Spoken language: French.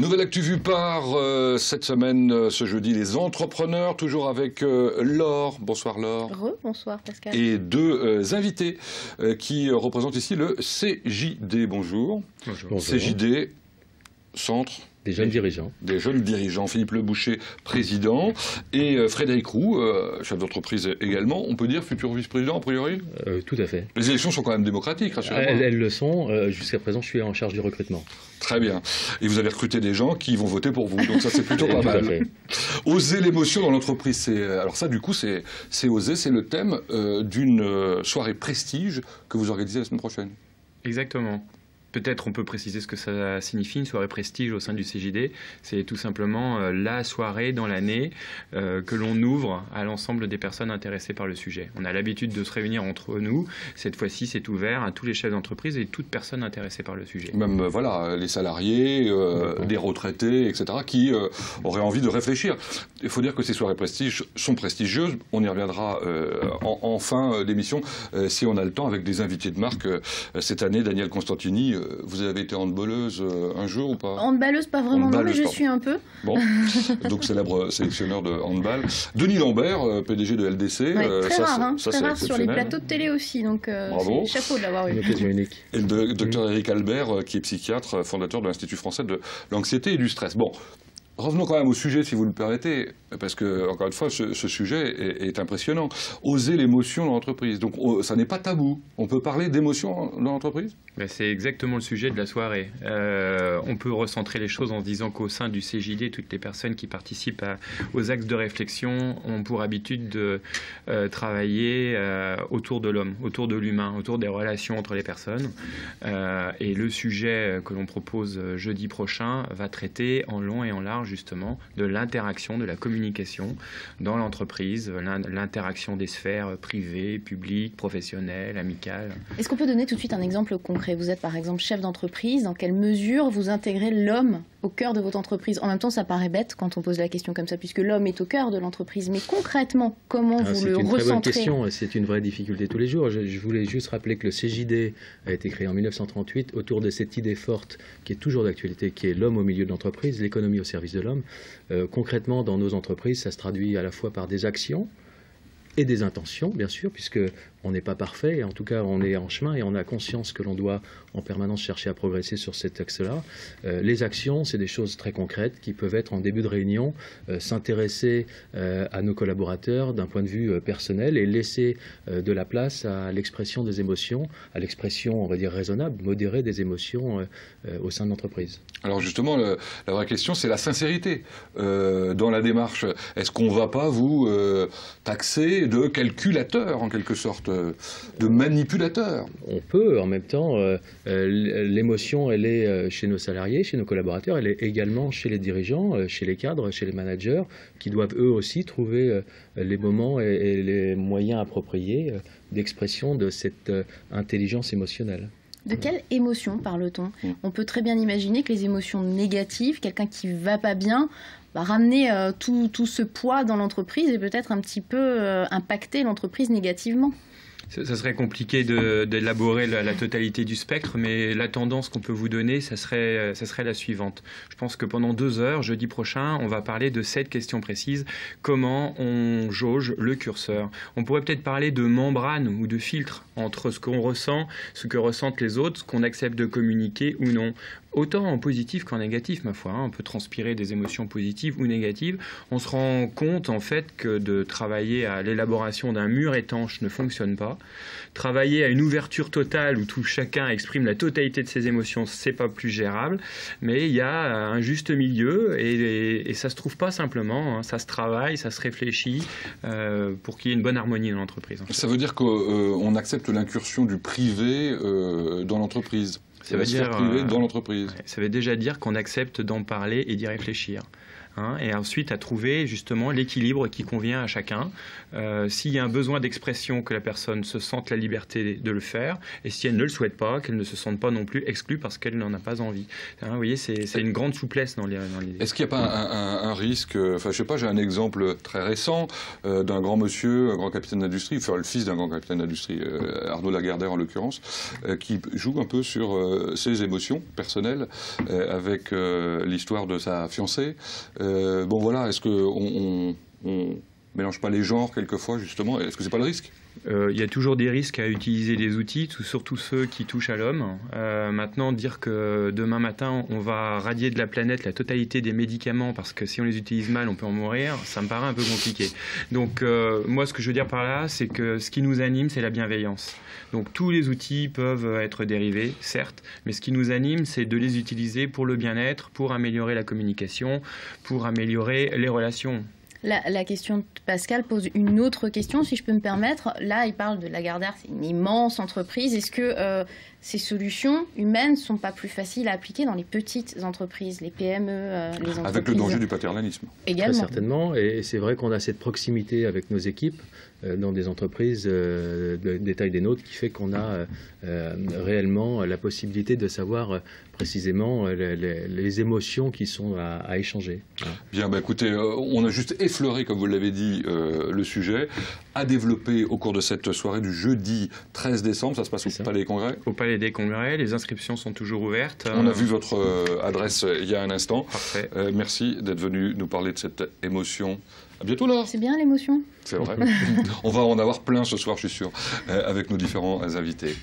Nouvelle actu vue par cette semaine, ce jeudi, les entrepreneurs, toujours avec Laure. Bonsoir Laure. Bonsoir Pascal. Et deux invités qui représentent ici le CJD. Bonjour. Bonjour. CJD, Centre des jeunes dirigeants. Des jeunes dirigeants. Philippe Leboucher, président, et Frédéric Roux, chef d'entreprise également. On peut dire futur vice-président, a priori? Tout à fait. Les élections sont quand même démocratiques, rassurez-moi. Elles le sont. Jusqu'à présent, je suis en charge du recrutement. Très bien. Et vous avez recruté des gens qui vont voter pour vous. Donc ça, c'est plutôt pas mal. Tout à fait. Oser l'émotion dans l'entreprise. Alors ça, du coup, c'est oser. C'est le thème d'une soirée prestige que vous organisez la semaine prochaine. Exactement. Peut-être on peut préciser ce que ça signifie, une soirée prestige au sein du CJD. C'est tout simplement la soirée dans l'année que l'on ouvre à l'ensemble des personnes intéressées par le sujet. On a l'habitude de se réunir entre nous. Cette fois-ci, c'est ouvert à tous les chefs d'entreprise et toute personne intéressée par le sujet. Même voilà, les salariés, des retraités, etc., qui auraient envie de réfléchir. Il faut dire que ces soirées prestige sont prestigieuses. On y reviendra en fin d'émission, si on a le temps, avec des invités de marque. Cette année, Danielle Constantini, vous avez été handballeuse un jour ou pas? Handballeuse, pas vraiment, non, mais je suis un peu. Bon, donc célèbre sélectionneur de handball. Denis Lambert, PDG de LDC. Ouais, très rare, hein, ça, très rare sur les plateaux de télé aussi, donc chapeau de l'avoir eu. Une occasion unique. Et le docteur Éric Albert, qui est psychiatre, fondateur de l'Institut français de l'anxiété et du stress. Bon. Revenons quand même au sujet, si vous le permettez, parce que, encore une fois, ce sujet est impressionnant. Oser l'émotion dans l'entreprise. Donc, ça n'est pas tabou. On peut parler d'émotion dans l'entreprise? C'est exactement le sujet de la soirée. On peut recentrer les choses en se disant qu'au sein du CJD, toutes les personnes qui participent aux axes de réflexion ont pour habitude de travailler autour de l'homme, autour de l'humain, autour des relations entre les personnes. Et le sujet que l'on propose jeudi prochain va traiter en long et en large justement de l'interaction, de la communication dans l'entreprise, l'interaction des sphères privées, publiques, professionnelles, amicales. Est-ce qu'on peut donner tout de suite un exemple concret? Vous êtes par exemple chef d'entreprise, dans quelle mesure vous intégrez l'homme au cœur de votre entreprise? En même temps, ça paraît bête quand on pose la question comme ça, puisque l'homme est au cœur de l'entreprise. Mais concrètement, comment vous le recentrez? C'est une très bonne question, c'est une vraie difficulté tous les jours. Je voulais juste rappeler que le CJD a été créé en 1938 autour de cette idée forte qui est toujours d'actualité, qui est l'homme au milieu de l'entreprise, l'économie au service de l'homme. Concrètement, dans nos entreprises, ça se traduit à la fois par des actions et des intentions, bien sûr, puisque on n'est pas parfait, et en tout cas on est en chemin et on a conscience que l'on doit en permanence chercher à progresser sur cet axe-là. Les actions, c'est des choses très concrètes qui peuvent être en début de réunion, s'intéresser à nos collaborateurs d'un point de vue personnel et laisser de la place à l'expression des émotions, à l'expression, on va dire, raisonnable, modérée des émotions au sein de l'entreprise. Alors justement, la vraie question, c'est la sincérité dans la démarche. Est-ce qu'on ne va pas vous taxer de calculateur, en quelque sorte, de manipulateur? On peut, en même temps, l'émotion, elle est chez nos salariés, chez nos collaborateurs, elle est également chez les dirigeants, chez les cadres, chez les managers, qui doivent eux aussi trouver les moments et les moyens appropriés d'expression de cette intelligence émotionnelle. De quelle émotion parle-t-on? On peut très bien imaginer que les émotions négatives, quelqu'un qui ne va pas bien, va ramener tout ce poids dans l'entreprise et peut-être un petit peu impacter l'entreprise négativement. Ça serait compliqué d'élaborer la totalité du spectre, mais la tendance qu'on peut vous donner, ça serait la suivante. Je pense que pendant 2 heures, jeudi prochain, on va parler de 7 questions précises. Comment on jauge le curseur? On pourrait peut-être parler de membrane ou de filtre entre ce qu'on ressent, ce que ressentent les autres, ce qu'on accepte de communiquer ou non. Autant en positif qu'en négatif, ma foi. On peut transpirer des émotions positives ou négatives. On se rend compte, en fait, que de travailler à l'élaboration d'un mur étanche ne fonctionne pas. Travailler à une ouverture totale où tout chacun exprime la totalité de ses émotions, c'est pas plus gérable. Mais il y a un juste milieu et ça se trouve pas simplement. Ça se travaille, ça se réfléchit pour qu'il y ait une bonne harmonie dans l'entreprise. Ça veut dire qu'on accepte l'incursion du privé dans l'entreprise? Ça veut dire dans l'entreprise. Ça veut déjà dire qu'on accepte d'en parler et d'y réfléchir. hein, et ensuite à trouver justement l'équilibre qui convient à chacun. S'il y a un besoin d'expression, que la personne se sente la liberté de le faire, et si elle ne le souhaite pas, qu'elle ne se sente pas non plus exclue parce qu'elle n'en a pas envie. Hein, vous voyez, c'est une grande souplesse dans les... Est-ce qu'il n'y a pas un risque, enfin je sais pas, j'ai un exemple très récent d'un grand monsieur, un grand capitaine d'industrie, enfin le fils d'un grand capitaine d'industrie, Arnaud Lagardère en l'occurrence, qui joue un peu sur ses émotions personnelles avec l'histoire de sa fiancée. Bon voilà, est-ce qu'on mélange pas les genres quelquefois justement? Est-ce que c'est pas le risque? Il y a toujours des risques à utiliser les outils, surtout ceux qui touchent à l'homme. Maintenant, dire que demain matin, on va radier de la planète la totalité des médicaments parce que si on les utilise mal, on peut en mourir, ça me paraît un peu compliqué. Donc, moi, ce que je veux dire par là, c'est que ce qui nous anime, c'est la bienveillance. Donc, tous les outils peuvent être dérivés, certes, mais ce qui nous anime, c'est de les utiliser pour le bien-être, pour améliorer la communication, pour améliorer les relations. La question de Pascal pose une autre question, si je peux me permettre. Là, il parle de Lagardère, c'est une immense entreprise. Est-ce que ces solutions humaines ne sont pas plus faciles à appliquer dans les petites entreprises, les PME, les entreprises? Avec le danger du paternalisme. Également. Très certainement, et c'est vrai qu'on a cette proximité avec nos équipes dans des entreprises des tailles des nôtres qui fait qu'on a réellement la possibilité de savoir précisément les émotions qui sont à échanger. Bien, bah écoutez, on a juste effleuré, comme vous l'avez dit, le sujet, à développer au cours de cette soirée du jeudi 13 décembre. Ça se passe au Palais des Congrès. Au Palais des Congrès, les inscriptions sont toujours ouvertes. On a vu votre adresse il y a un instant. Parfait. Merci d'être venu nous parler de cette émotion. À bientôt, Laure. C'est bien l'émotion. C'est vrai. On va en avoir plein ce soir, je suis sûr, avec nos différents invités.